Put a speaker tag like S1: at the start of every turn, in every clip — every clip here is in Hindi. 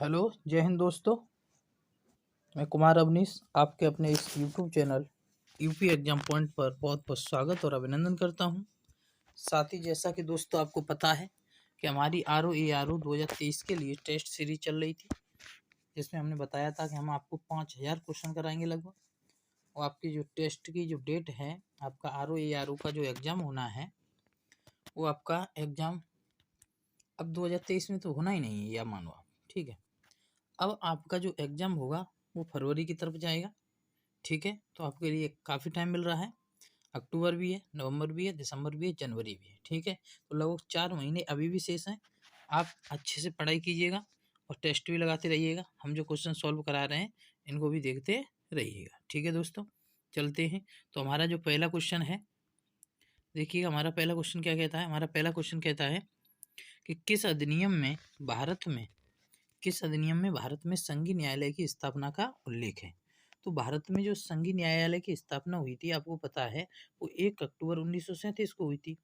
S1: हेलो, जय हिंद दोस्तों। मैं कुमार अवनीश आपके अपने इस YouTube channel UP exam point पर बहुत बहुत स्वागत और अभिनंदन करता हूं। साथ ही जैसा कि दोस्तों आपको पता है कि हमारी RO-ARO 2023 के लिए टेस्ट सीरीज चल रही थी, जिसमें हमने बताया था कि हम आपको 5000 क्वेश्चन कराएंगे लगभग। और आपकी जो टेस्ट की जो डेट है, आपका RO-ARO का जो एग्ज़ाम होना है, वो आपका एग्ज़ाम अब 2023 में तो होना ही नहीं है, या मानो आप। ठीक है, अब आपका जो एग्ज़ाम होगा वो फरवरी की तरफ जाएगा। ठीक है, तो आपके लिए काफ़ी टाइम मिल रहा है। अक्टूबर भी है, नवंबर भी है, दिसंबर भी है, जनवरी भी है। ठीक है, तो लगभग 4 महीने अभी भी शेष हैं। आप अच्छे से पढ़ाई कीजिएगा और टेस्ट भी लगाते रहिएगा। हम जो क्वेश्चन सॉल्व करा रहे हैं इनको भी देखते रहिएगा। ठीक है दोस्तों, चलते हैं। तो हमारा जो पहला क्वेश्चन है, देखिएगा हमारा पहला क्वेश्चन क्या कहता है। हमारा पहला क्वेश्चन कहता है कि किस अधिनियम में भारत में संघीय न्यायालय की स्थापना का उल्लेख है। तो भारत में जो संघीय न्यायालय की स्थापना हुई थी, आपको पता है, वो 1 अक्टूबर 1937 को हुई थी।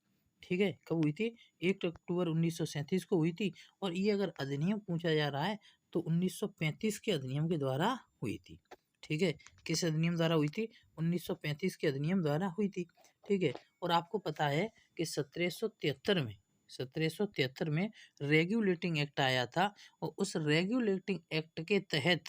S1: ठीक है, कब हुई थी? 1 अक्टूबर 1937 को हुई थी। और ये अगर अधिनियम पूछा जा रहा है तो 1935 के अधिनियम के द्वारा हुई थी। ठीक है, किस अधिनियम द्वारा हुई थी? 1935 के अधिनियम द्वारा हुई थी। ठीक है, और आपको पता है कि 1773 में रेगुलेटिंग एक्ट आया था, और उस रेगुलेटिंग एक्ट के तहत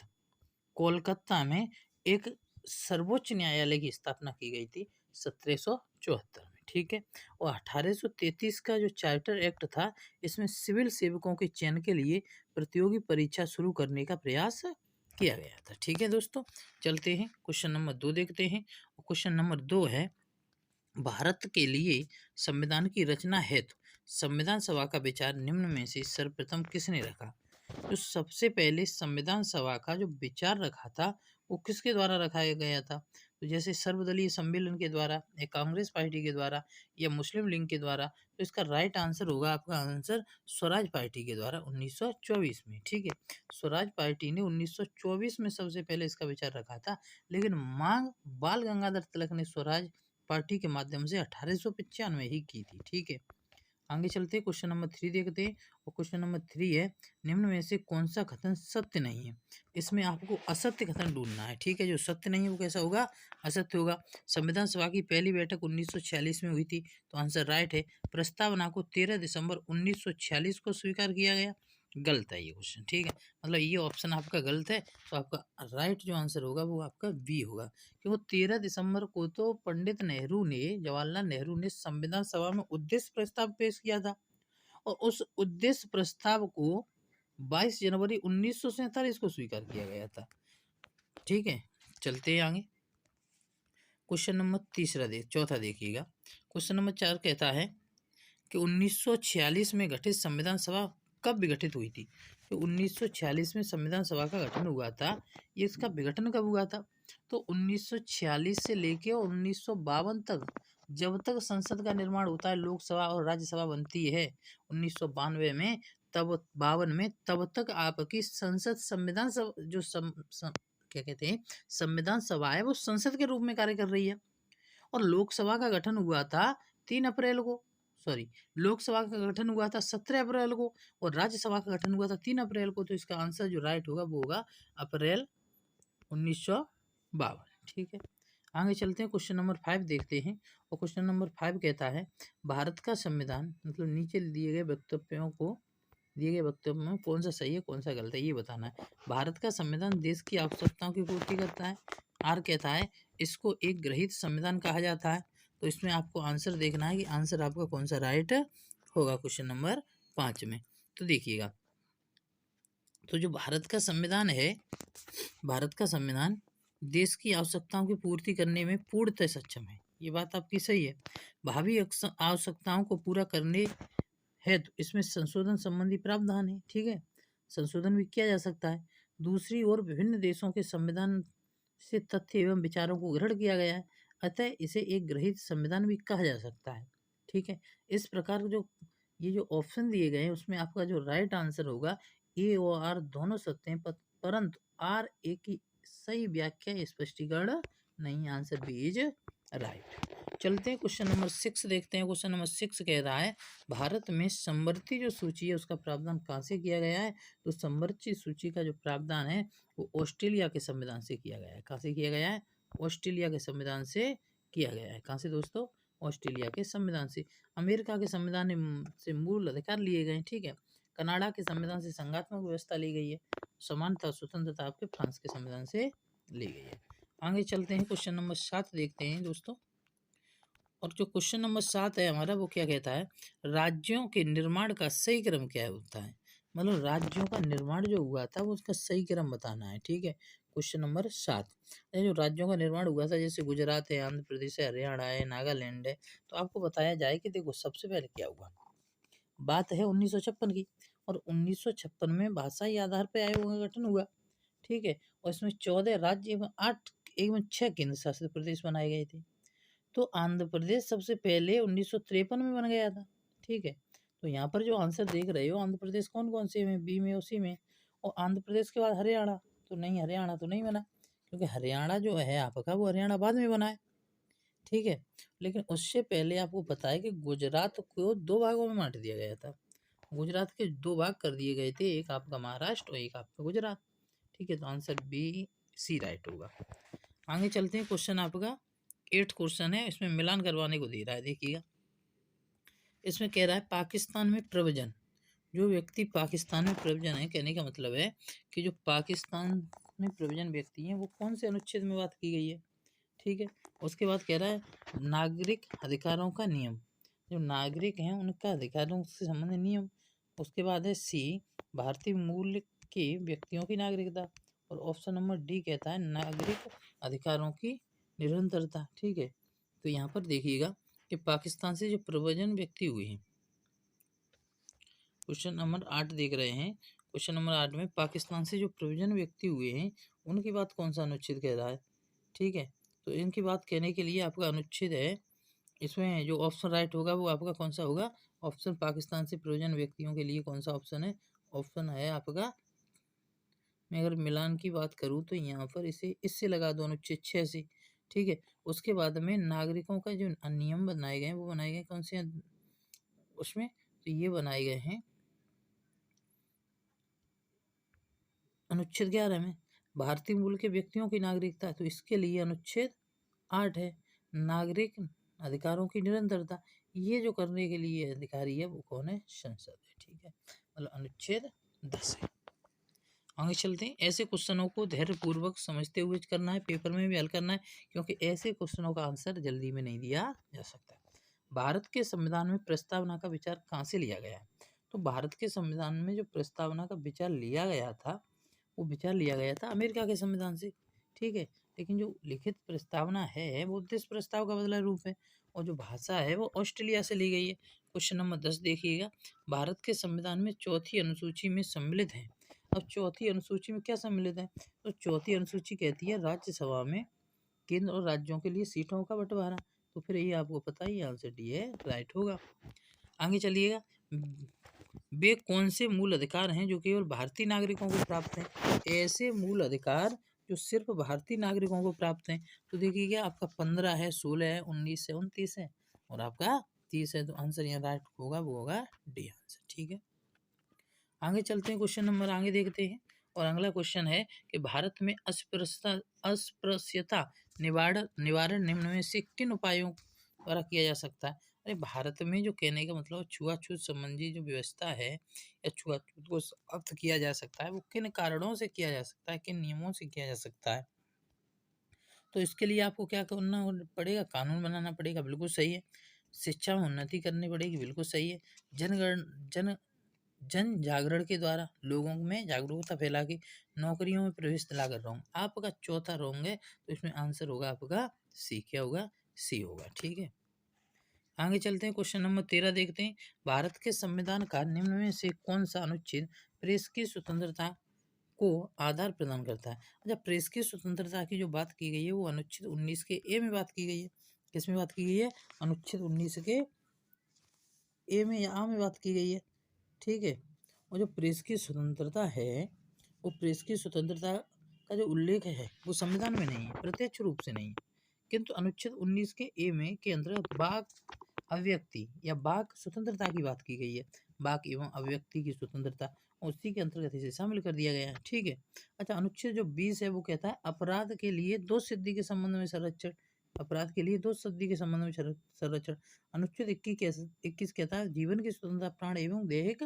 S1: कोलकाता में एक सर्वोच्च न्यायालय की स्थापना की गई थी 1774 में। ठीक है, और 1833 का जो चार्टर एक्ट था, इसमें सिविल सेवकों के चयन के लिए प्रतियोगी परीक्षा शुरू करने का प्रयास किया गया था। ठीक है दोस्तों, चलते हैं क्वेश्चन नंबर 2 देखते हैं। क्वेश्चन नंबर 2 है, भारत के लिए संविधान की रचना हेतु संविधान सभा का विचार निम्न में से सर्वप्रथम किसने रखा। जो सबसे पहले संविधान सभा का जो विचार रखा था, वो किसके द्वारा रखा गया था? तो जैसे सर्वदलीय सम्मेलन के द्वारा, या कांग्रेस पार्टी के द्वारा, या मुस्लिम लीग के द्वारा। तो इसका राइट आंसर होगा, आपका आंसर स्वराज पार्टी के द्वारा 1924 में। ठीक है, स्वराज पार्टी ने 1924 में सबसे पहले इसका विचार रखा था, लेकिन मांग बाल गंगाधर तिलक ने स्वराज पार्टी के माध्यम से 1895 ही की थी। ठीक है, आगे चलते हैं, क्वेश्चन नंबर 3 देखते हैं। और क्वेश्चन नंबर 3 है, निम्न में से कौन सा कथन सत्य नहीं है। इसमें आपको असत्य कथन ढूंढना है। ठीक है, जो सत्य नहीं है वो कैसा होगा? असत्य होगा। संविधान सभा की पहली बैठक 1946 में हुई थी, तो आंसर राइट है। प्रस्तावना को 13 दिसंबर 1946 को स्वीकार किया गया। गलत है ये क्वेश्चन। ठीक है, मतलब ये ऑप्शन आपका गलत है, तो आपका राइट जो आंसर होगा वो आपका बी होगा, कि वो 13 दिसंबर को तो पंडित नेहरू ने, जवाहरलाल नेहरू ने संविधान सभा में उद्देश्य प्रस्ताव पेश किया था, और उस उद्देश्य प्रस्ताव को 22 जनवरी 1947 को स्वीकार किया गया था। ठीक है, चलते हैं आगे। क्वेश्चन नंबर चौथा देखिएगा। क्वेश्चन नंबर 4 कहता है कि 1946 में गठित संविधान सभा कब विघटित हुई थी। तो 1946 में संविधान सभा का गठन हुआ था, ये इसका विघटन कब हुआ था? तो 1946 से लेके 1952 तक, जब तक संसद का निर्माण होता है, लोकसभा और राज्यसभा बनती है 1992 में, तब 52 में, तब तक आपकी संसद संविधान सभा जो क्या कहते हैं, संविधान सभा है, वो संसद के रूप में कार्य कर रही है। और लोकसभा का गठन हुआ था 3 अप्रैल को, लोकसभा का गठन हुआ था 17 अप्रैल को, और राज्यसभा का गठन हुआ था 3 अप्रैल को। तो इसका आंसर जो राइट होगा वो होगा अप्रैल 1952। ठीक है, आगे चलते हैं, क्वेश्चन नंबर 5 देखते हैं। और क्वेश्चन नंबर 5 कहता है, भारत का संविधान, मतलब नीचे दिए गए वक्तव्य में कौन सा सही है कौन सा गलत है, ये बताना है। भारत का संविधान देश की आवश्यकताओं की पूर्ति करता है। आर कहता है, इसको एक ग्रहित संविधान कहा जाता है। तो इसमें आपको आंसर देखना है कि आंसर आपका कौन सा राइट होगा क्वेश्चन नंबर 5 में। तो देखिएगा, तो जो भारत का संविधान है, भारत का संविधान देश की आवश्यकताओं की पूर्ति करने में पूर्णतः सक्षम है, ये बात आपकी सही है। भावी आवश्यकताओं को पूरा करने है तो इसमें संशोधन संबंधी प्रावधान है। ठीक है, संशोधन भी किया जा सकता है। दूसरी ओर विभिन्न देशों के संविधान से तथ्य एवं विचारों को ग्रहण किया गया है, अतः इसे एक ग्रहित संविधान भी कहा जा सकता है। ठीक है, इस प्रकार जो ये जो ऑप्शन दिए गए हैं, उसमें आपका जो राइट आंसर होगा, ए और आर दोनों सत्य हैं, परंतु आर ए की सही व्याख्या स्पष्टीकरण नहीं। Answer B is right. चलते हैं क्वेश्चन नंबर 6 देखते हैं। क्वेश्चन नंबर 6 कह रहा है भारत में संवृत्ति जो सूची है उसका प्रावधान कहाँ से किया गया है? तो संवृत्ति सूची का जो प्रावधान है वो ऑस्ट्रेलिया के संविधान से किया गया है। कहाँ से किया गया है? ऑस्ट्रेलिया के संविधान से किया गया है। कहाँ से दोस्तों? ऑस्ट्रेलिया के संविधान से। अमेरिका के संविधान से मूल अधिकार लिए गए हैं, ठीक है। कनाडा के संविधान से संघात्मक व्यवस्था ली गई है। समानता स्वतंत्रता आपके फ्रांस के संविधान से ली गई है। आगे चलते हैं, क्वेश्चन नंबर 7 देखते हैं दोस्तों। और जो क्वेश्चन नंबर 7 है हमारा, वो क्या कहता है? राज्यों के निर्माण का सही क्रम क्या होता है? मतलब राज्यों का निर्माण जो हुआ था वो उसका सही क्रम बताना है, ठीक है। क्वेश्चन नंबर 7, जो राज्यों का निर्माण हुआ था जैसे गुजरात है, आंध्र प्रदेश है, हरियाणा है, नागालैंड है, तो आपको बताया जाए कि देखो सबसे पहले क्या हुआ। बात है 1956 की, और 1956 में भाषाई आधार पर आयोग का गठन हुआ, ठीक है। और इसमें 14 राज्य एवं 6 केंद्र शासित प्रदेश बनाए गए थे। तो आंध्र प्रदेश सबसे पहले 1953 में बन गया था, ठीक है। तो यहाँ पर जो आंसर देख रहे हो, आंध्र प्रदेश कौन कौन से में? बी में, उसी में। और आंध्र प्रदेश के बाद हरियाणा, तो नहीं, हरियाणा तो नहीं बना, क्योंकि हरियाणा जो है आपका वो हरियाणा बाद में बना है, ठीक है। लेकिन उससे पहले आपको पता है कि गुजरात को 2 भागों में बांट दिया गया था। गुजरात के 2 भाग कर दिए गए थे, एक आपका महाराष्ट्र और एक आपका गुजरात, ठीक है। तो आंसर बी सी राइट होगा। आगे चलते हैं, क्वेश्चन आपका 8 क्वेश्चन है, इसमें मिलान करवाने को दे रहा है, देखिएगा। इसमें कह रहा है पाकिस्तान में प्रव्रजन, जो व्यक्ति पाकिस्तान में प्रव्रजन है, कहने का मतलब है कि जो पाकिस्तान में प्रव्रजन व्यक्ति हैं वो कौन से अनुच्छेद में बात की गई है, ठीक है। उसके बाद कह रहा है नागरिक अधिकारों का नियम, जो नागरिक हैं उनका अधिकारों से संबंधित नियम। उसके बाद है सी, भारतीय मूल के व्यक्तियों की नागरिकता। और ऑप्शन नंबर डी कहता है नागरिक अधिकारों की निरंतरता, ठीक है। तो यहाँ पर देखिएगा कि पाकिस्तान से जो प्रव्रजन व्यक्ति हुए हैं, क्वेश्चन नंबर 8 देख रहे हैं। क्वेश्चन नंबर 8 में पाकिस्तान से जो प्रव्रजन व्यक्ति हुए हैं उनकी बात कौन सा अनुच्छेद कह रहा है, ठीक है। तो इनकी बात कहने के लिए आपका अनुच्छेद है, इसमें जो ऑप्शन राइट होगा वो आपका कौन सा होगा? ऑप्शन पाकिस्तान से प्रव्रजन व्यक्तियों के लिए कौन सा ऑप्शन है? ऑप्शन है आपका, मैं अगर मिलान की बात करूँ तो यहाँ पर इसे इससे लगा दो, अनुच्छेद 6 से, ठीक है। उसके बाद में नागरिकों का जो नियम बनाए गए हैं वो बनाए गए कौन से उसमें? तो ये बनाए गए हैं अनुच्छेद 11 में, भारतीय मूल के व्यक्तियों की नागरिकता। तो इसके लिए अनुच्छेद 8 है, नागरिक अधिकारों की निरंतरता। ये जो करने के लिए अधिकारी है वो कौन है? संसद है, ठीक है। मतलब अनुच्छेद 10 है। आगे चलते हैं। ऐसे क्वेश्चनों को धैर्यपूर्वक समझते हुए करना है, पेपर में भी हल करना है, क्योंकि ऐसे क्वेश्चनों का आंसर जल्दी में नहीं दिया जा सकता। भारत के संविधान में प्रस्तावना का विचार कहाँ से लिया गया है? तो भारत के संविधान में जो प्रस्तावना का विचार लिया गया था वो विचार लिया गया था अमेरिका के संविधान से, ठीक है। लेकिन जो लिखित प्रस्तावना है वो उद्देश्य प्रस्ताव का बदला रूप है, और जो भाषा है वो ऑस्ट्रेलिया से ली गई है। क्वेश्चन नंबर 10 देखिएगा, भारत के संविधान में चौथी अनुसूची में सम्मिलित है। अब चौथी अनुसूची में क्या सम्मिलित है? तो चौथी अनुसूची कहती है राज्यसभा में केंद्र और राज्यों के लिए सीटों का बंटवारा। तो फिर ये आपको पता ही, आंसर डी है, राइट होगा। आगे चलिएगा, वे कौन से मूल अधिकार हैं जो केवल भारतीय नागरिकों को प्राप्त हैं? ऐसे मूल अधिकार जो सिर्फ भारतीय नागरिकों को प्राप्त हैं, तो देखिएगा आपका 15 है, 16 है, 19 है, 29 है, और आपका 30 है। तो आंसर यहाँ राइट होगा, वो होगा डी आंसर, ठीक है। आगे चलते हैं, क्वेश्चन नंबर आगे देखते हैं। और अगला क्वेश्चन है कि भारत में अस्पृश्यता निवारण निम्न में से किन उपायों द्वारा किया जा सकता है? अरे भारत में जो कहने का मतलब छुआछूत संबंधी जो व्यवस्था है या छुआछूत को समाप्त किया जा सकता है वो किन कारणों से किया जा सकता है, किन नियमों से किया जा सकता है? तो इसके लिए आपको क्या करना पड़ेगा? कानून बनाना पड़ेगा, बिल्कुल सही है। शिक्षा में उन्नति करनी पड़ेगी, बिल्कुल सही है। जन जागरण के द्वारा लोगों में जागरूकता फैला के नौकरियों में प्रवेश दिला कर रहा हूँ। आपका चौथा रॉन्ग है, तो इसमें आंसर होगा आपका सी। क्या होगा? सी होगा, ठीक है। आगे चलते हैं, क्वेश्चन नंबर 13 देखते हैं। भारत के संविधान का निम्न में से कौन सा अनुच्छेद प्रेस की स्वतंत्रता को आधार प्रदान करता है? अच्छा, प्रेस की स्वतंत्रता की जो बात की गई है वो अनुच्छेद 19 के ए में बात की गई है। किस में बात की गई है? अनुच्छेद 19 के ए में या आ में बात की गई है, ठीक है। और जो प्रेस की स्वतंत्रता है वो प्रेस की स्वतंत्रता का जो उल्लेख है वो संविधान में नहीं है, प्रत्यक्ष रूप से नहीं है। किंतु अनुच्छेद 19 के ए में के अंतर्गत वाक अभिव्यक्ति या वाक स्वतंत्रता की बात की गई है। वाक एवं अभिव्यक्ति की स्वतंत्रता, उसी के अंतर्गत इसे शामिल कर दिया गया है। ठीक है। अच्छा, अनुच्छेद जो 20 है वो कहता है अपराध के लिए 2 सिद्धि के संबंध में संरक्षण। अपराध के लिए 2 सिद्धि के संबंध में संरक्षण। अनुच्छेद 21 कहता है जीवन की स्वतंत्रता, प्राण एवं दैहिक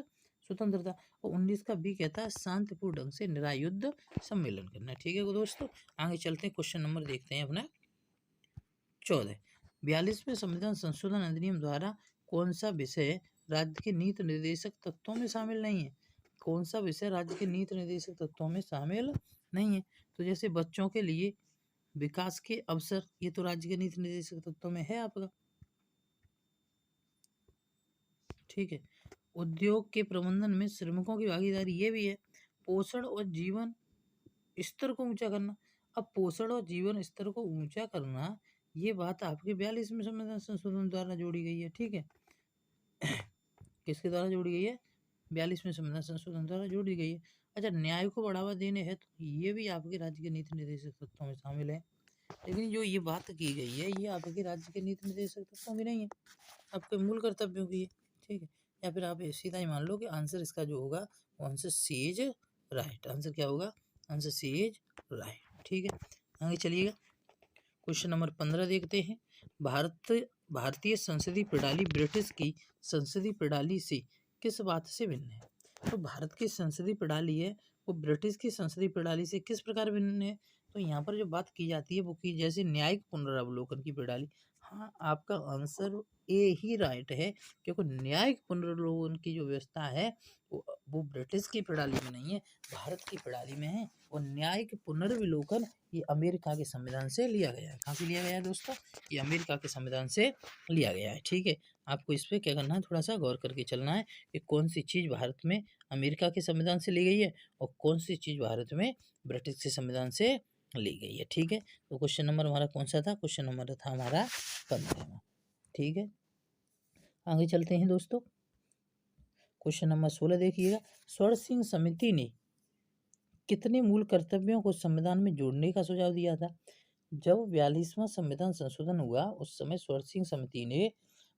S1: स्वतंत्रता। और 19 का बी कहता है शांतिपूर्ण ढंग से निरायुद्ध सम्मेलन करना। ठीक है दोस्तों, आगे चलते हैं, क्वेश्चन नंबर देखते हैं अपना 14। 42वें संविधान संशोधन अधिनियम द्वारा कौन सा विषय राज्य के नीति निर्देशक तत्वों में शामिल नहीं है? कौन सा विषय राज्य के नीति निर्देशक तत्वों में शामिल नहीं है? तो जैसे बच्चों के लिए विकास के अवसर, ये तो राज्य के नीति निर्देशक तत्वों में है आपका। ठीक है। उद्योग के प्रबंधन में श्रमिकों की भागीदारी, ये भी है। पोषण और जीवन स्तर को ऊंचा करना। अब पोषण और जीवन स्तर को ऊंचा करना, ये बात आपके 42वें संविधान संशोधन द्वारा जोड़ी गई है। ठीक है। किसके द्वारा जोड़ी गई है? 42वें संविधान संशोधन द्वारा जोड़ी गई है। अच्छा, न्याय को बढ़ावा देने है, तो ये भी आपके राज्य के नीति निर्देशक तत्वों में शामिल है। लेकिन जो ये बात की गई है, ये आपके राज्य के नीति निर्देशक तत्वों की नहीं है, आपके मूल कर्तव्यों की है। ठीक है। या फिर आप सीधा ही मान लो कि आंसर इसका जो होगा वो answer C is right. Answer क्या होगा? Answer C is right. ठीक है, आगे चलिएगा, क्वेश्चन नंबर 15 देखते हैं। भारतीय संसदीय प्रणाली ब्रिटिश की संसदीय प्रणाली से किस बात से भिन्न है? तो भारत की संसदीय प्रणाली है वो ब्रिटिश की संसदीय प्रणाली से किस प्रकार भिन्न है? तो यहाँ पर जो बात की जाती है वो की जैसे न्यायिक पुनरावलोकन की प्रणाली। हाँ, आपका आंसर ए ही राइट है, क्योंकि न्यायिक पुनरावलोकन की जो व्यवस्था है वो ब्रिटिश की प्रणाली में नहीं है, भारत की प्रणाली में है। और न्यायिक पुनर्विलोकन ये अमेरिका के संविधान से लिया गया है। कहाँ से लिया गया है दोस्तों? ये अमेरिका के संविधान से लिया गया है। ठीक है, आपको इस पर क्या करना है, थोड़ा सा गौर करके चलना है कि कौन सी चीज़ भारत में अमेरिका के संविधान से ली गई है और कौन सी चीज़ भारत में ब्रिटिश के संविधान से ली गई है। ठीक है, तो क्वेश्चन नंबर हमारा कौन सा था? क्वेश्चन नंबर था हमारा 15। ठीक है, आगे चलते हैं दोस्तों, क्वेश्चन नंबर 16 देखिएगा। स्वर्ण सिंह समिति ने कितने मूल कर्तव्यों को संविधान में जोड़ने का सुझाव दिया था? जब 42वां संविधान संशोधन हुआ उस समय स्वर्ण सिंह समिति ने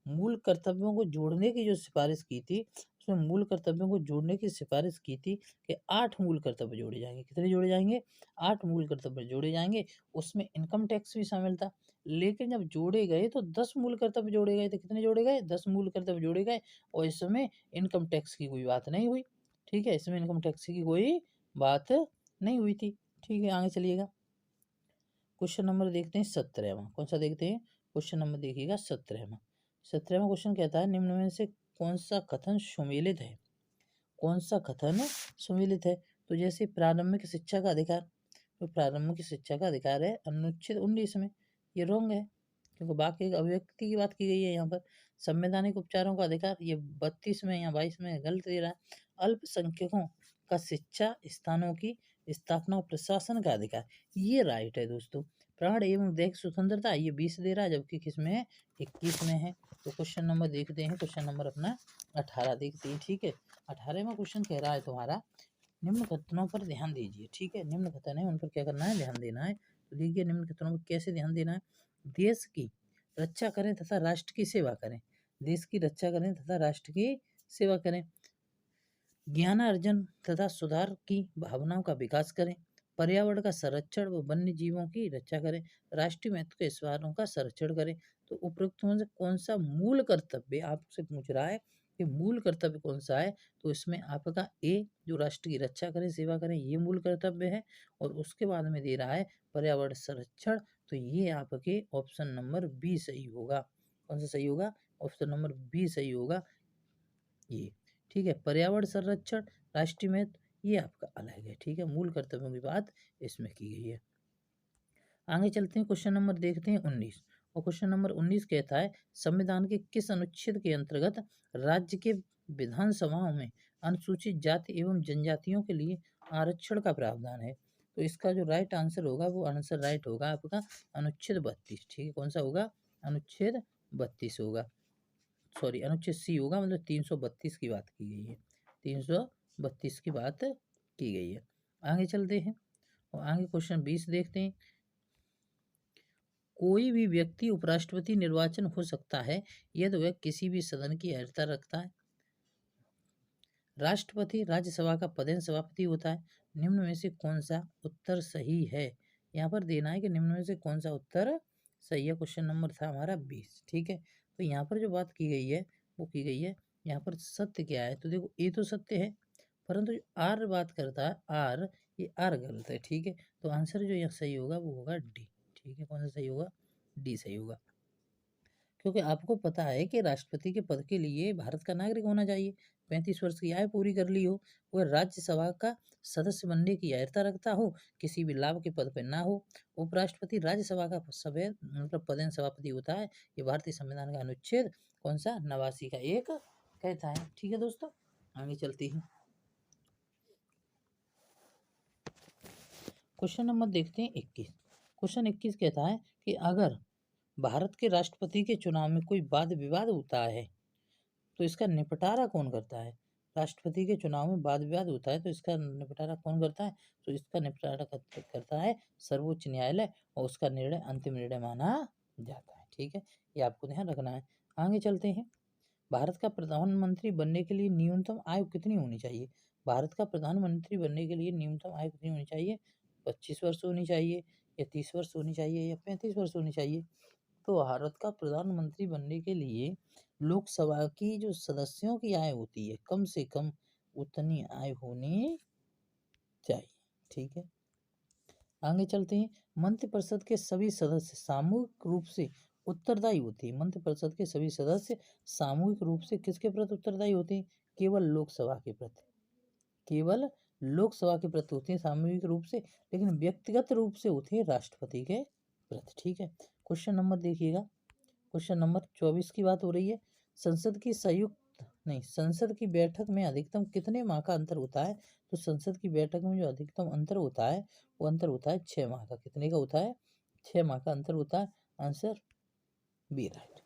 S1: मूल कर्तव्यों को जोड़ने की जो सिफारिश की थी, उसमें मूल कर्तव्यों को जोड़ने की सिफारिश की थी कि 8 मूल कर्तव्य जोड़े जाएंगे। कितने जोड़े जाएंगे? 8 मूल कर्तव्य जोड़े जाएंगे। उसमें इनकम टैक्स भी शामिल था। लेकिन जब जोड़े गए तो 10 मूल कर्तव्य जोड़े गए थे। कितने जोड़े गए? 10 मूल कर्तव्य जोड़े गए, और इस समय इनकम टैक्स की कोई बात नहीं हुई। ठीक है, इसमें इनकम टैक्स की कोई बात नहीं हुई थी। ठीक है, आगे चलिएगा, क्वेश्चन नंबर देखते हैं 17वां। कौन सा देखते हैं? क्वेश्चन नंबर देखिएगा 17वां। 17वां क्वेश्चन कहता है निम्न में से कौन सा कथन सुमेलित है? कौन सा कथन सुमेलित है? तो जैसे प्रारंभिक शिक्षा का अधिकार, तो प्रारंभिक शिक्षा का अधिकार है अनुच्छेद 19 में, ये रोंग है, क्योंकि बाकी एक अभिव्यक्ति की बात की गई है यहाँ पर। संवैधानिक उपचारों का अधिकार, ये 32 में या 22 में गलत दे रहा है। अल्पसंख्यकों का शिक्षा स्थानों की स्थापना और प्रशासन का अधिकार, ये राइट है दोस्तों। प्राण एवं दैहिक स्वतंत्रता, ये 20 दे रहा है, जबकि किस में है? 21 में है। तो क्वेश्चन नंबर देखते हैं, क्वेश्चन नंबर अपना 18 देखते हैं। ठीक है, 18वां क्वेश्चन कह रहा है तुम्हारा निम्न कथनों पर ध्यान दीजिए। ठीक है, निम्न कथन है, उन पर क्या करना है? ध्यान देना है। तो देखिए निम्न कथनों पर कैसे ध्यान देना है। देश की रक्षा करें तथा राष्ट्र की सेवा करें। देश की रक्षा करें तथा राष्ट्र की सेवा करें। ज्ञानार्जन तथा सुधार की भावनाओं का विकास करें। पर्यावरण का संरक्षण व वन्य जीवों की रक्षा करें। राष्ट्रीय महत्व के स्थानों का संरक्षण करें। तो उपरोक्त में से कौन सा मूल कर्तव्य आपसे पूछ रहा है कि मूल कर्तव्य कौन सा है? तो इसमें आपका ए, जो राष्ट्र की रक्षा करें सेवा करें, ये मूल कर्तव्य है। और उसके बाद में दे रहा है पर्यावरण संरक्षण, तो ये आपके ऑप्शन नंबर बी सही होगा। कौन सा सही होगा? ऑप्शन नंबर बी सही होगा ये। ठीक है, पर्यावरण संरक्षण, राष्ट्रीय महत्व, ये आपका अलग है। ठीक है, मूल कर्तव्यों की बात इसमें की गई है। आगे चलते हैं, क्वेश्चन नंबर देखते हैं 19। और क्वेश्चन नंबर 19 कहता है संविधान के किस अनुच्छेद के अंतर्गत राज्य के विधानसभाओं में अनुसूचित जाति एवं जनजातियों के लिए आरक्षण का प्रावधान है? तो इसका जो राइट आंसर होगा वो आंसर राइट होगा आपका अनुच्छेद 32। ठीक है, कौन सा होगा? अनुच्छेद 32 होगा, सॉरी अनुच्छेद सी होगा, मतलब 332 की बात की गई है। 332 की बात की गई है। आगे चलते हैं और आगे क्वेश्चन 20 देखते हैं। कोई भी व्यक्ति उपराष्ट्रपति निर्वाचन हो सकता है यदि वह किसी भी सदन की अहर्ता रखता है। राष्ट्रपति राज्यसभा का पदेन सभापति होता है। निम्न में से कौन सा उत्तर सही है? यहाँ पर देना है कि निम्न में से कौन सा उत्तर सही है। क्वेश्चन नंबर था हमारा 20। ठीक है, तो यहाँ पर जो बात की गई है वो की गई है यहाँ पर सत्य क्या है, तो देखो ए तो सत्य है, परंतु जो आर बात करता है आर, ये आर गलत है। ठीक है, तो आंसर जो यहाँ सही होगा वो होगा डी। ठीक है, कौन सा सही होगा? डी सही होगा। क्योंकि आपको पता है कि राष्ट्रपति के पद के लिए भारत का नागरिक होना चाहिए, 35 वर्ष की आयु पूरी कर ली हो, वह राज्यसभा का सदस्य बनने की अर्हता रखता हो, किसी भी लाभ के पद पर ना हो। उपराष्ट्रपति राज्यसभा का सभ्य मतलब पदेन सभापति होता है। ये भारतीय संविधान का अनुच्छेद कौन सा 89 का एक कहता है। ठीक है दोस्तों, आगे चलती है। क्वेश्चन नंबर देखते हैं 21। क्वेश्चन 21 कहता है कि अगर भारत के राष्ट्रपति के चुनाव में कोई वाद विवाद होता है तो इसका निपटारा कौन करता है? राष्ट्रपति के चुनाव में वाद विवाद होता है तो इसका निपटारा कौन करता है? तो इसका निपटारा करता है सर्वोच्च न्यायालय, और उसका निर्णय अंतिम निर्णय माना जाता है। ठीक है, ये आपको ध्यान रखना है। आगे चलते हैं। भारत का प्रधानमंत्री बनने के लिए न्यूनतम आयु कितनी होनी चाहिए? भारत का प्रधानमंत्री बनने के लिए न्यूनतम आयु कितनी होनी चाहिए? 25 वर्ष होनी चाहिए, या 30 वर्ष होनी चाहिए, या 35 वर्ष होनी चाहिए? तो भारत का प्रधानमंत्री बनने के लिए लोकसभा की जो सदस्यों की आय होती है कम से कम उतनी आय होनी चाहिए। ठीक है, आगे चलते हैं। मंत्रिपरिषद के सभी सदस्य सामूहिक रूप से उत्तरदायी होते हैं। मंत्रिपरिषद के सभी सदस्य सामूहिक रूप से किसके प्रति उत्तरदायी होते हैं? केवल लोकसभा के प्रति, केवल लोकसभा के प्रति होते हैं सामूहिक रूप से, लेकिन व्यक्तिगत रूप से होते हैं राष्ट्रपति के प्रति। ठीक है, क्वेश्चन नंबर देखिएगा। क्वेश्चन नंबर 24 की बात हो रही है। संसद की बैठक में अधिकतम कितने माह का अंतर होता है? तो संसद की बैठक में जो अधिकतम अंतर होता है वो अंतर होता है 6 माह का। कितने का होता है? 6 माह का अंतर होता है। Answer B right.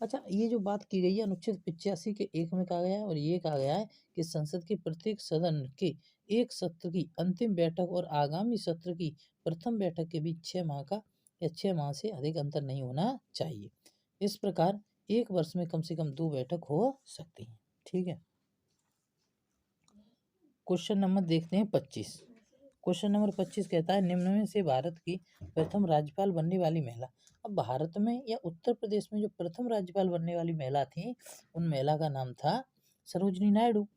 S1: अच्छा, ये जो बात की गई है अनुच्छेद 85 के 1 में कहा गया है, और ये कहा गया है कि संसद के प्रत्येक सदन के एक सत्र की अंतिम बैठक और आगामी सत्र की प्रथम बैठक के बीच 6 माह का या 6 माह से अधिक अंतर नहीं होना चाहिए। इस प्रकार एक वर्ष में कम से कम 2 बैठक हो सकती हैं। ठीक है, क्वेश्चन नंबर देखते हैं 25। क्वेश्चन नंबर 25 कहता है निम्न में से भारत की प्रथम राज्यपाल बनने वाली महिला। अब भारत में या उत्तर प्रदेश में जो प्रथम राज्यपाल बनने वाली महिला थी, उन महिला का नाम था सरोजिनी नायडू,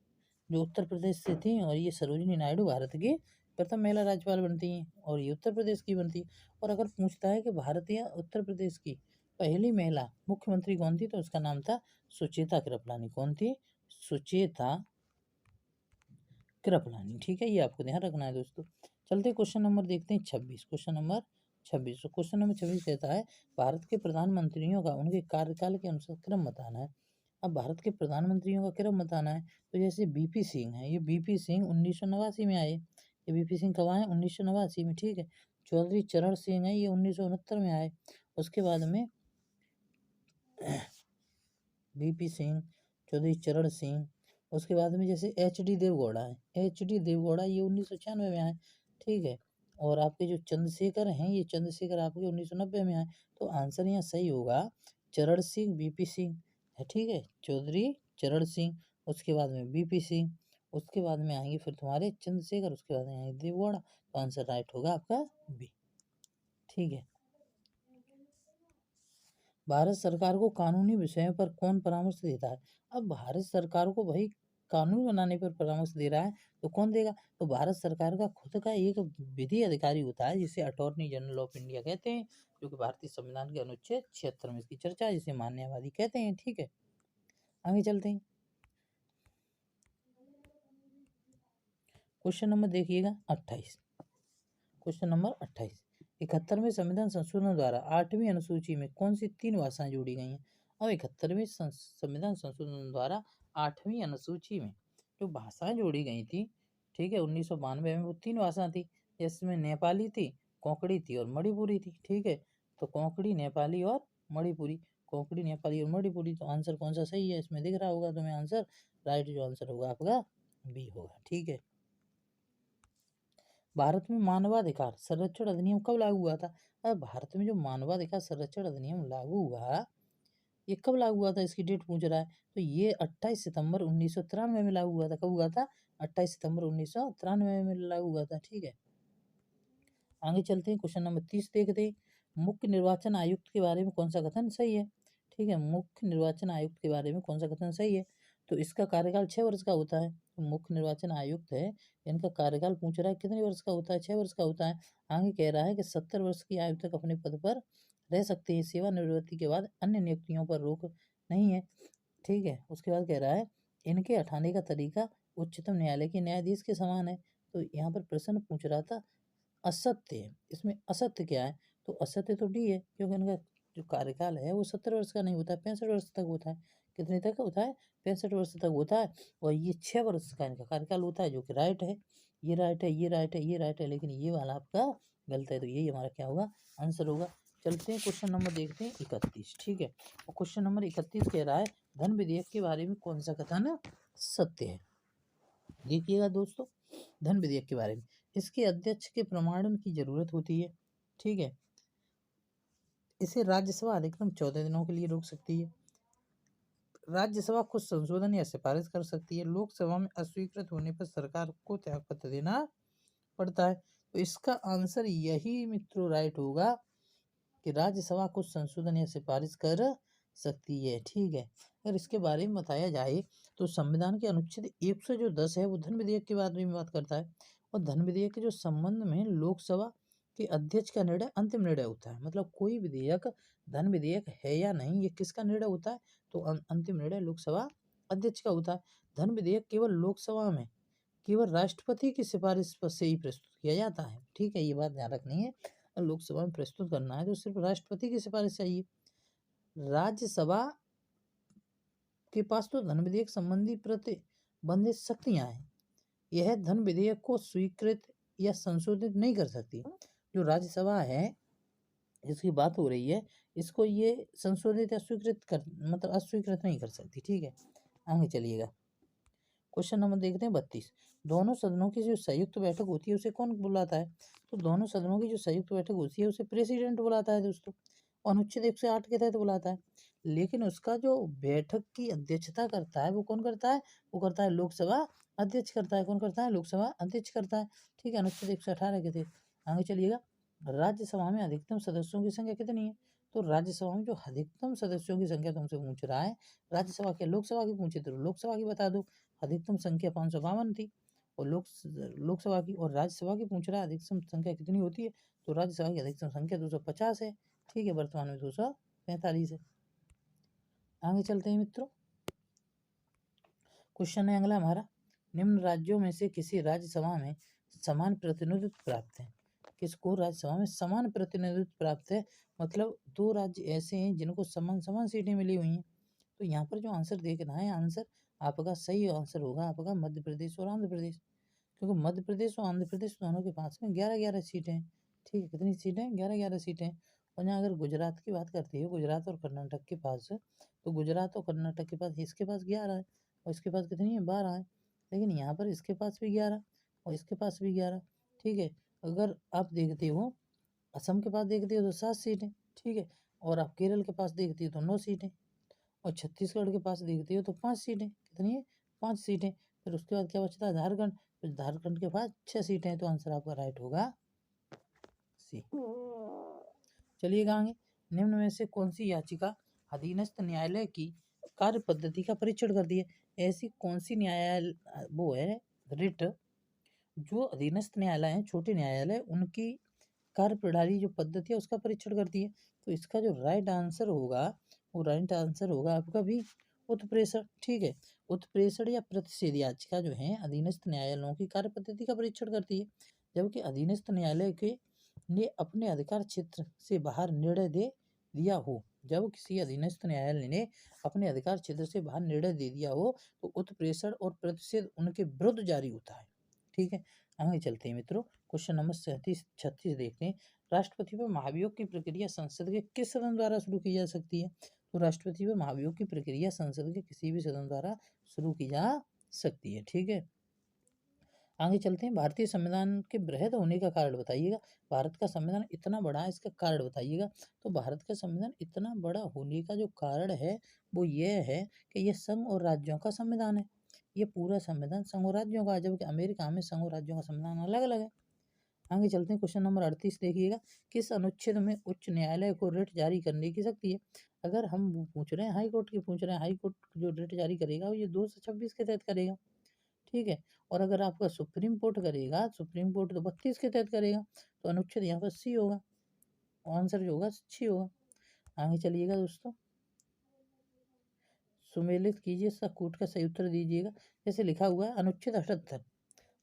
S1: जो उत्तर प्रदेश से थी। और ये सरोजिनी नायडू भारत की प्रथम महिला राज्यपाल बनती हैं, और ये उत्तर प्रदेश की बनती है। और अगर पूछता है कि भारतीय उत्तर प्रदेश की पहली महिला मुख्यमंत्री कौन थी, तो उसका नाम था सुचेता कृपलानी। कौन थी? सुचेता कृपलानी। ठीक है, ये आपको ध्यान रखना है दोस्तों। चलते क्वेश्चन नंबर देखते हैं 26। Question number 26। तो क्वेश्चन नंबर 26 कहता है भारत के प्रधानमंत्रियों का उनके कार्यकाल के अनुसार क्रम बताना है। अब भारत के प्रधानमंत्रियों का क्रम बताना है, तो जैसे बीपी सिंह है, ये बीपी सिंह 1989 में आए। ये बीपी सिंह कब आए? 1989 में। ठीक है, चौधरी चरण सिंह है, ये 1969 में आए। उसके बाद में बीपी सिंह, चौधरी चरण सिंह। उसके बाद में जैसे एच.डी. देवगौड़ा है, एच.डी. देवगौड़ा ये 1996 में आए। ठीक है, और आपके जो चंद्रशेखर हैं, ये चंद्रशेखर आपके 1990 में आए। तो आंसर यहाँ सही होगा चरण सिंह, बीपी सिंह है। ठीक है, चौधरी चरण सिंह, उसके बाद में बीपी सिंह, उसके बाद में आएंगे फिर तुम्हारे चंद्रशेखर, उसके बाद में आएंगे देवगौड़ा। तो आंसर राइट होगा आपका बी। ठीक है, भारत सरकार को कानूनी विषयों पर कौन परामर्श देता है? अब भारत सरकार को भाई कानून बनाने पर परामर्श दे रहा है तो कौन देगा? तो भारत सरकार का खुद का एक विधि अधिकारी होता है जिसे अटॉर्नी जनरल ऑफ इंडिया कहते हैं, जो कि भारतीय संविधान के अनुच्छेद 76 में इसकी चर्चा है, जिसे मान्यवादी कहते हैं। ठीक है, आगे चलते हैं। क्वेश्चन नंबर देखिएगा 28। Question number 28। 71वें संविधान संशोधन द्वारा 8वीं अनुसूची में कौन सी 3 भाषाएं जोड़ी गई हैं? और 71वें संविधान संशोधन द्वारा 8वीं अनुसूची में जो भाषाएं जोड़ी गई थी, ठीक है, 1992 में वो 3 भाषा थी, जिसमें नेपाली थी, कोंकणी थी और मणिपुरी थी। ठीक है, तो कोंकणी, नेपाली और मणिपुरी, कोंकणी, नेपाली और मणिपुरी। तो आंसर कौन सा सही है इसमें दिख रहा होगा तुम्हें आंसर। राइट जो आंसर होगा आपका बी होगा। ठीक है, भारत में मानवाधिकार संरक्षण अधिनियम कब लागू हुआ था? भारत में जो मानवाधिकार संरक्षण अधिनियम लागू हुआ, ये कब लागू हुआ था, इसकी डेट पूछ रहा है। तो ये 28 सितंबर 1993 में लागू हुआ था। कब हुआ था? 28 सितंबर 1993 में लागू हुआ था। ठीक है, आगे चलते हैं, क्वेश्चन नंबर 30 देखते हैं। मुख्य निर्वाचन आयुक्त के बारे में कौन सा कथन सही है? ठीक है, मुख्य निर्वाचन आयुक्त के बारे में कौन सा कथन सही है? तो इसका कार्यकाल 6 वर्ष का होता है। तो मुख्य निर्वाचन आयुक्त है, इनका कार्यकाल पूछ रहा है कितने वर्ष का होता है? 6 वर्ष का होता है। आगे कह रहा है कि 70 वर्ष की आयु तक अपने पद पर रह सकते हैं। सेवानिवृत्ति के बाद अन्य नियुक्तियों पर रोक नहीं है। ठीक है, उसके बाद कह रहा है इनके हटाने का तरीका उच्चतम न्यायालय के न्यायाधीश के समान है। तो यहाँ पर प्रश्न पूछ रहा था असत्य है, इसमें असत्य क्या है? तो असत्य तो डी है, क्योंकि इनका जो कार्यकाल है वो 70 वर्ष का नहीं होता है, 65 वर्ष तक होता है। कितने तक होता है? 65 वर्ष तक होता है। और ये 6 वर्ष का इनका कार्यकाल होता है, जो कि राइट है। ये राइट है, ये राइट है, ये राइट है, लेकिन ये वाला आपका गलत है। तो यही हमारा क्या होगा? आंसर होगा। चलते हैं क्वेश्चन नंबर देखते हैं 31। ठीक है, और क्वेश्चन नंबर 31 कह रहा है धन विधेयक के बारे में कौन सा कथन सत्य है? देखिएगा दोस्तों, धन विधेयक के बारे में, इसके अध्यक्ष के प्रमाणन की जरूरत होती है। ठीक है, इसे राज्यसभा अधिकतम 14 दिनों के लिए रोक सकती है। राज्यसभा कुछ संशोधन या सिफारिश कर सकती है। लोकसभा में अस्वीकृत होने पर सरकार को त्यागपत्र देना पड़ता है। तो इसका आंसर यही मित्रों राइट होगा कि राज्यसभा कुछ संशोधन या सिफारिश कर सकती है। ठीक है, अगर इसके बारे में बताया जाए तो संविधान के अनुच्छेद 110 है, वो धन विधेयक के बारे में बात करता है। और धन विधेयक के जो संबंध में लोकसभा के अध्यक्ष का निर्णय अंतिम निर्णय होता है। मतलब कोई विधेयक धन विधेयक है या नहीं, ये किसका निर्णय होता है? तो अंतिम निर्णय लोकसभा अध्यक्ष का होता है। धन विधेयक केवल लोकसभा में केवल राष्ट्रपति की सिफारिश पर से ही प्रस्तुत किया जाता है। ठीक है, ये बात ध्यान रखनी है। लोकसभा में प्रस्तुत करना है तो सिर्फ राष्ट्रपति की सिफारिश चाहिए। राज्यसभा के पास तो धन विधेयक संबंधी प्रतिबंधित शक्तियां हैं। यह धन विधेयक को स्वीकृत या संशोधित नहीं कर सकती। जो राज्यसभा है जिसकी बात हो रही है, इसको ये संशोधित या स्वीकृत कर मतलब अस्वीकृत नहीं कर सकती। ठीक है, आगे चलिएगा, क्वेश्चन नंबर देखते हैं 32। दोनों सदनों की जो संयुक्त बैठक होती है उसे कौन बुलाता है? तो दोनों सदनों की जो संयुक्त बैठक होती है उसे प्रेसिडेंट बुलाता है दोस्तों। अनुच्छेद 108 के तहत बुलाता है। लेकिन उसका जो बैठक की अध्यक्षता करता है वो कौन करता है? वो करता है लोकसभा अध्यक्ष करता है। कौन करता है? लोकसभा अध्यक्ष करता है। ठीक है, अनुच्छेद 118 के तहत। आगे चलिएगा, राज्यसभा में अधिकतम सदस्यों की संख्या कितनी है? तो राज्यसभा में जो अधिकतम सदस्यों की संख्या तुमसे पूछ रहा है, राज्यसभा के लोकसभा की पूछे तो लोकसभा की बता दो। अधिकतम संख्या 552 थी और लोकसभा की, और राज्यसभा की पूछ रहा है अधिकतम संख्या कितनी होती है? तो राज्यसभा की अधिकतम संख्या 250 है। ठीक है, वर्तमान में 245 है। आगे चलते हैं मित्रों, क्वेश्चन है अगला हमारा, निम्न राज्यों में से किसी राज्यसभा में समान प्रतिनिधित्व प्राप्त है? किसको राज्यसभा में समान प्रतिनिधित्व प्राप्त है? मतलब दो राज्य ऐसे हैं जिनको समान समान सीटें मिली हुई हैं। तो यहाँ पर जो आंसर देखना है, आंसर आपका सही आंसर होगा आपका मध्य प्रदेश और आंध्र प्रदेश। क्योंकि मध्य प्रदेश और आंध्र प्रदेश दोनों के पास में 11-11 सीटें हैं। ठीक है, कितनी सीटें? 11-11 सीटें। और यहाँ अगर गुजरात की बात करते हैं, गुजरात और कर्नाटक के पास, तो गुजरात और कर्नाटक के पास, इसके पास 11 है और इसके पास कितनी है? 12 है। लेकिन यहाँ पर इसके पास भी 11 और इसके पास भी 11। ठीक है, अगर आप देखते हो असम के पास देखते हो तो 7 सीटें। ठीक है, और आप केरल के पास देखते हो तो 9 सीटें, और छत्तीसगढ़ के पास देखते हो तो 5 सीटें। कितनी है? 5 सीटें। फिर उसके बाद क्या बचता है? झारखंड। फिर झारखंड के पास 6 सीटें हैं। तो आंसर आपका राइट होगा सी। चलिएगा आगे, निम्न में से कौन सी याचिका अधीनस्थ न्यायालय की कार्य पद्धति का परीक्षण करती है? ऐसी कौन सी न्यायालय वो है रिट जो अधीनस्थ न्यायालय है, छोटे न्यायालय, उनकी कार्य प्रणाली जो पद्धति है उसका परीक्षण करती है? तो इसका जो राइट आंसर होगा वो राइट आंसर होगा आपका भी उत्प्रेषण। ठीक है, उत्प्रेषण या प्रतिषेध याचिका जो है अधीनस्थ न्यायालयों की कार्य पद्धति का परीक्षण करती है। जबकि अधीनस्थ न्यायालय के ने अपने अधिकार क्षेत्र से बाहर निर्णय दे दिया हो, जब किसी अधीनस्थ न्यायालय ने अपने अधिकार क्षेत्र से बाहर निर्णय दे दिया हो तो उत्प्रेषण और प्रतिषेध उनके विरुद्ध जारी होता है। ठीक है, आगे चलते हैं मित्रों, क्वेश्चन नंबर 37-36 देखते हैं। राष्ट्रपति पर महाभियोग की प्रक्रिया संसद के किस सदन द्वारा शुरू की जा सकती है? तो राष्ट्रपति पर महाभियोग की प्रक्रिया संसद के किसी भी सदन द्वारा शुरू की जा सकती है। ठीक है, आगे चलते हैं, भारतीय संविधान के बृहद होने का कारण बताइएगा। भारत का संविधान इतना बड़ा है, इसका कारण बताइएगा। तो भारत का संविधान इतना बड़ा होने का जो कारण है वो ये है कि ये संघ और राज्यों का संविधान है। ये पूरा संविधान संघ और राज्यों का है, जबकि अमेरिका में संघ और राज्यों का संविधान अलग अलग है। आगे चलते हैं, क्वेश्चन नंबर 38 देखिएगा। किस अनुच्छेद में उच्च न्यायालय को रिट जारी करने की शक्ति है? अगर हम वो पूछ रहे हैं हाई कोर्ट की पूछ रहे हैं, हाई कोर्ट जो रिट जारी करेगा वो ये 226 के तहत करेगा, ठीक है। और अगर आपका सुप्रीम कोर्ट करेगा, सुप्रीम कोर्ट तो 32 के तहत करेगा, तो अनुच्छेद यहाँ पर सी होगा, आंसर जो होगा सी होगा। आगे चलिएगा दोस्तों, सुमेलित कीजिए, कोर्ट का सही उत्तर दीजिएगा। जैसे लिखा हुआ है अनुच्छेद 78,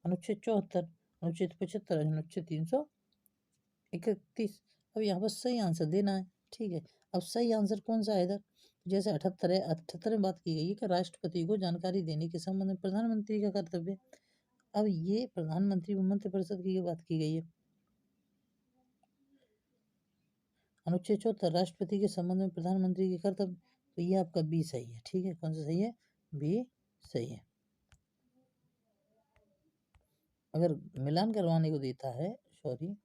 S1: अनुच्छेद 74, अनुच्छेद 75, अनुच्छेद 331। अब यहाँ पर सही आंसर देना है, ठीक है। अब सही आंसर कौन सा है इधर? जैसे 78 है, 78 में बात की गई है कि राष्ट्रपति को जानकारी देने के संबंध में प्रधानमंत्री का कर्तव्य है। अब ये प्रधानमंत्री व मंत्रिपरिषद की बात की गई है। अनुच्छेद 74 राष्ट्रपति के संबंध में प्रधानमंत्री के कर्तव्य, तो ये आपका बी सही है, ठीक है। कौन सा सही है? बी सही है। अगर मिलान करवाने को देता है, सॉरी,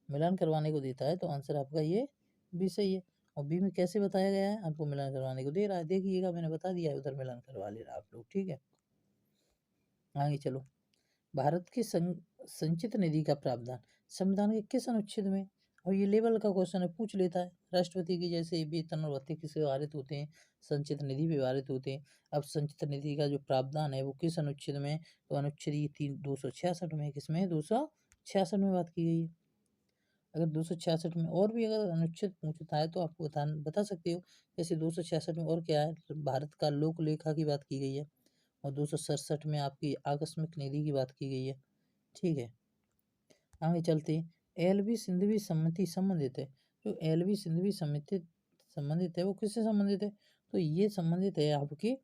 S1: मिलान करवाने को देता है तो आंसर आपका ये बी सही है। और बी में कैसे बताया गया है? आपको मिलान करवाने को दे रहा है, देखिएगा मैंने बता दिया है, उधर मिलान करवा ले रहा आप लोग, ठीक है। आगे चलो, भारत की संचित निधि का प्रावधान संविधान के किस अनुच्छेद में? और ये लेवल का क्वेश्चन है, पूछ लेता है। राष्ट्रपति की जैसे वेतन और भत्ते किससे पारित होते हैं? संचित निधि पे पारित होते हैं। अब संचित निधि का जो प्रावधान है वो किस अनुच्छेद में? तो अनुच्छेद ये 266 में, किसमें? 266 में बात की गई है। अगर 266 में और भी अगर अनुच्छेद पूछता है तो आपको बता सकते हो। जैसे 266 में और क्या है? तो भारत का लोक लेखा की बात की गई है। और 267 में आपकी आकस्मिक निधि की बात की गई है, ठीक है। आगे चलते हैं, एलवी सिंधवी समिति संबंधित है। जो एलवी सिंधवी समिति संबंधित है वो किससे संबंधित है? तो ये संबंधित है आपके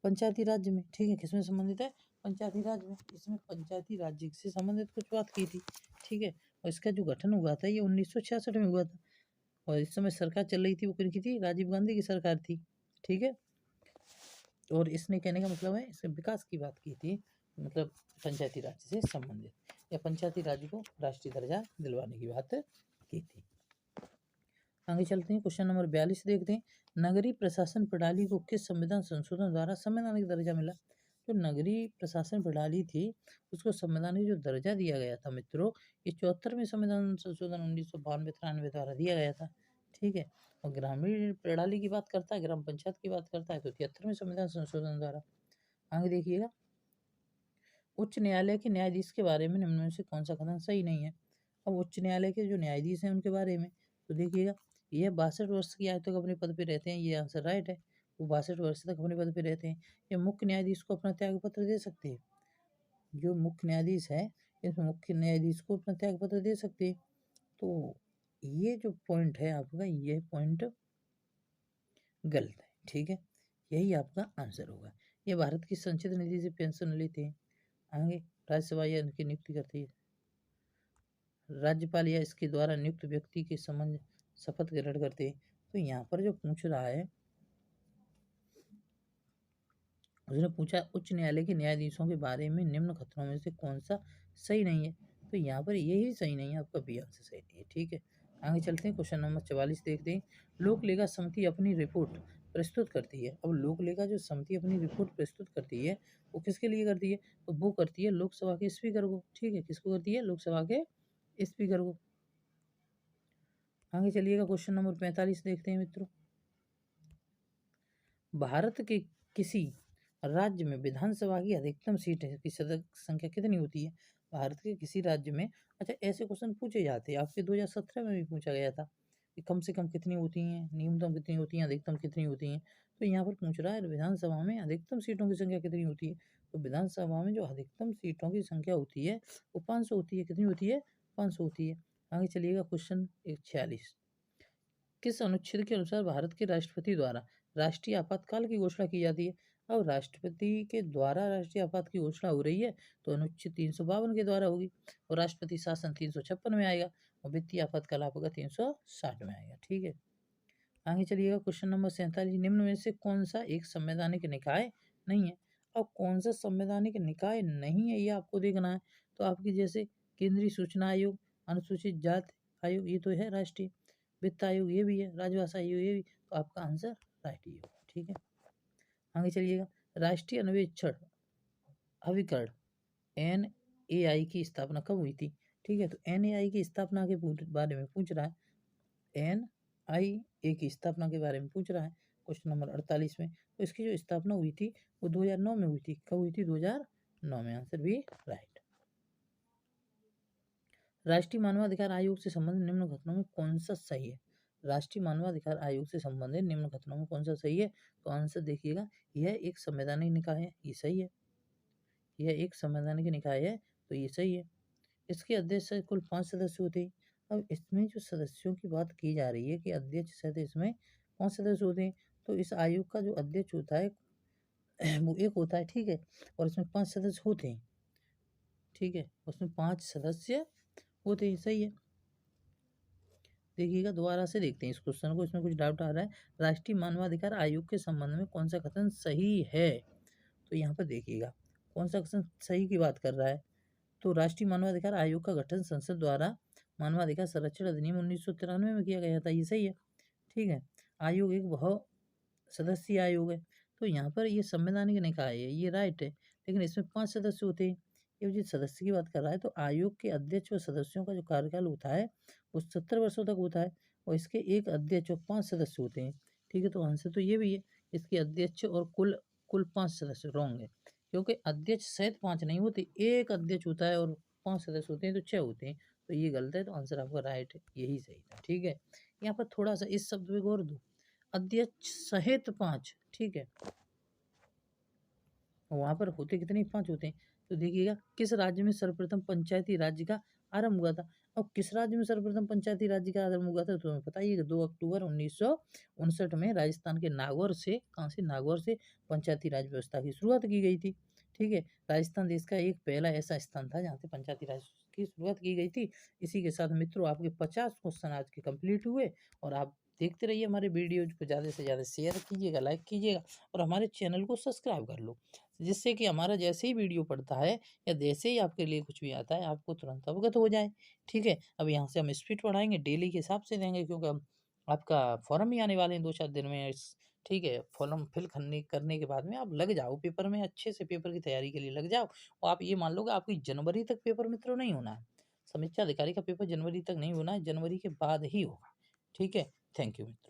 S1: पंचायती राज्य में, ठीक है। किसमें संबंधित है? पंचायती राज में। इसमें पंचायती राज्य से संबंधित कुछ बात की थी, ठीक है। और इसका जो गठन हुआ था ये 1966 में हुआ था। और इस समय सरकार चल रही थी वो किनकी थी? राजीव गांधी की सरकार थी, ठीक है। और इसने कहने का मतलब है इसने विकास की बात की थी, मतलब पंचायती राज से संबंधित, या पंचायती राज को राष्ट्रीय दर्जा दिलवाने की बात की थी। आगे चलते हैं, क्वेश्चन नंबर 42 देखते हैं। नगरीय प्रशासन प्रणाली को किस संविधान संशोधन द्वारा संवैधानिक दर्जा मिला? जो नगरीय प्रशासन प्रणाली थी उसको संवैधानिक जो दर्जा दिया गया था मित्रों, ये 74वें संविधान संशोधन 1992-93 द्वारा दिया गया था, ठीक है। और ग्रामीण प्रणाली की बात करता है, ग्राम पंचायत की बात करता है तो 73वें संविधान संशोधन द्वारा। आगे देखिएगा, उच्च न्यायालय के न्यायाधीश के बारे में निम्न में से कौन सा कथन सही नहीं है? अब उच्च न्यायालय के जो न्यायाधीश हैं उनके बारे में तो देखिएगा, ये 62 वर्ष की आयु तक अपने पद पर रहते हैं, ये आंसर राइट है। वो 62 वर्ष तक अपने पद पर रहते हैं। ये मुख्य न्यायाधीश को अपना त्याग पत्र दे सकते हैं। जो मुख्य न्यायाधीश है इसमें मुख्य न्यायाधीश को अपना त्याग पत्र दे सकते हैं। तो ये जो पॉइंट है आपका, ये पॉइंट गलत है, ठीक है। यही आपका आंसर होगा। ये भारत की संचित निधि से पेंशन लेते हैं। आगे, राज्यसभा या इनकी नियुक्ति करती है, राज्यपाल या इसके द्वारा नियुक्त व्यक्ति के संबंध शपथ ग्रहण करते हैं। तो यहाँ पर जो पूछ रहा है, उसने पूछा उच्च न्यायालय के न्यायाधीशों के बारे में निम्न कथनों में से कौन सा सही नहीं है? तो यहाँ पर यही सही नहीं है, आपका बी आंसर सही नहीं है, ठीक है। आगे चलते हैं, क्वेश्चन नंबर 44 देखते हैं। लोक लेखा समिति अपनी रिपोर्ट प्रस्तुत करती है। अब लोक लेखा जो समिति अपनी रिपोर्ट प्रस्तुत करती है वो किसके लिए करती है? तो वो करती है लोकसभा के स्पीकर को, ठीक है। किसको करती है? लोकसभा के स्पीकर को। आगे चलिएगा, क्वेश्चन नंबर 45 देखते हैं मित्रों। भारत के किसी राज्य में विधानसभा की अधिकतम सीट की संख्या कितनी होती है? भारत के किसी राज्य में, अच्छा ऐसे क्वेश्चन पूछे जाते हैं, आपके 2017 में भी पूछा गया था कि कम से कम कितनी होती हैं, न्यूनतम कितनी होती हैं, अधिकतम कितनी होती हैं। तो यहाँ पर पूछ रहा है विधानसभा में अधिकतम सीटों की संख्या कितनी होती है? तो विधानसभा में जो अधिकतम सीटों की संख्या होती है वो 500 होती है। कितनी होती है? 500 होती है। आगे चलिएगा, क्वेश्चन 46, किस अनुच्छेद के अनुसार भारत के राष्ट्रपति द्वारा राष्ट्रीय आपातकाल की घोषणा की जाती है? अब राष्ट्रपति के द्वारा राष्ट्रीय आपात की घोषणा हो रही है तो अनुच्छेद 352 के द्वारा होगी, और राष्ट्रपति शासन 356 में आएगा, और वित्तीय आपातकाल आपका 360 में आएगा, ठीक है। आगे चलिएगा, क्वेश्चन नंबर 47, निम्न में से कौन सा एक संवैधानिक निकाय नहीं है? अब कौन सा संवैधानिक निकाय नहीं है ये आपको देखना है। तो आपकी जैसे केंद्रीय सूचना आयोग, अनुसूचित जाति आयोग ये तो है, राष्ट्रीय वित्त आयोग ये भी है, राजभाषा आयोग ये भी, तो आपका आंसर राइट ही होगा। ठीक है, आगे चलिएगा। राष्ट्रीय अन्वेषण अभिकरण NAI की स्थापना कब हुई थी? ठीक है, तो NAI की स्थापना के बारे में पूछ रहा है। NIA की स्थापना के बारे में पूछ रहा है क्वेश्चन नंबर 48 में। तो इसकी जो स्थापना हुई थी वो 2009 में हुई थी। कब हुई थी? 2009 में। आंसर भी राइट। राष्ट्रीय मानवाधिकार आयोग से संबंधित निम्न कथनों में कौन सा सही है? राष्ट्रीय मानवाधिकार आयोग से संबंधित निम्न कथनों में कौन सा सही है? तो आंसर देखिएगा, यह एक संवैधानिक निकाय है, ये सही है। यह एक संवैधानिक निकाय है, तो ये सही है। इसके अध्यक्ष कुल 5 सदस्य होते हैं। अब इसमें जो सदस्यों की बात की जा रही है कि अध्यक्ष सहित इसमें 5 सदस्य होते हैं, तो इस आयोग का जो अध्यक्ष होता है वो एक होता है। ठीक है, और इसमें 5 सदस्य होते हैं। ठीक है, उसमें 5 सदस्य होते हैं, सही है। देखिएगा, दोबारा से देखते हैं इस क्वेश्चन को, इसमें कुछ डाउट आ रहा है। राष्ट्रीय मानवाधिकार आयोग के संबंध में कौन सा कथन सही है? तो यहाँ पर देखिएगा कौन सा कथन सही की बात कर रहा है। तो राष्ट्रीय मानवाधिकार आयोग का गठन संसद द्वारा मानवाधिकार संरक्षण अधिनियम 1993 में किया गया था, ये सही है। ठीक है, आयोग एक बहु सदस्यीय आयोग है, तो यहाँ पर ये संवैधानिक निकाय है, ये राइट है। लेकिन इसमें 5 सदस्य होते हैं। ये जो सदस्य की बात कर रहा है, तो आयोग के अध्यक्ष व सदस्यों का जो कार्यकाल होता है वो 70 वर्षों तक होता है, और इसके एक अध्यक्ष और 5 सदस्य होते हैं। ठीक है, तो आंसर तो ये भी है, इसके अध्यक्ष और कुल कुल 5 सदस्य। रॉन्ग है, क्योंकि अध्यक्ष सहित 5 नहीं होते, एक अध्यक्ष होता है और 5 सदस्य होते हैं, तो 6 होते हैं। तो ये गलत है, तो आंसर आपका राइट है, यही सही था। ठीक है, यहाँ पर थोड़ा सा इस शब्द पे गौर दो, अध्यक्ष सहित 5। ठीक है, वहां पर होते कितने? 5 होते हैं। तो देखिएगा, किस राज्य में सर्वप्रथम पंचायती राज्य का आरंभ हुआ था? अब किस राज्य में सर्वप्रथम पंचायती राज्य का आरंभ हुआ था? तो तुम्हें बताइए, 2 अक्टूबर 1959 में राजस्थान के नागौर से, कहाँ से? नागौर से पंचायती राज व्यवस्था की शुरुआत की गई थी। ठीक है, राजस्थान देश का एक पहला ऐसा स्थान था जहाँ से पंचायती राज की शुरुआत की गई थी। इसी के साथ मित्रों, आपके 50 क्वेश्चन आज के कंप्लीट हुए, और आप देखते रहिए हमारे वीडियोज को, ज़्यादा से ज़्यादा शेयर कीजिएगा, लाइक कीजिएगा, और हमारे चैनल को सब्सक्राइब कर लो, जिससे कि हमारा जैसे ही वीडियो पड़ता है या जैसे ही आपके लिए कुछ भी आता है, आपको तुरंत अवगत हो जाए। ठीक है, अब यहाँ से हम स्पीड बढ़ाएंगे, डेली के हिसाब से देंगे, क्योंकि हम आपका फॉर्म ही आने वाले हैं 2-4 दिन में। ठीक है, फॉर्म फिल करने के बाद में आप लग जाओ पेपर में, अच्छे से पेपर की तैयारी के लिए लग जाओ, और आप ये मान लो कि आपकी जनवरी तक पेपर मित्रों नहीं होना है। समीक्षा अधिकारी का पेपर जनवरी तक नहीं होना है, जनवरी के बाद ही होगा। ठीक है, थैंक यू मित्रों।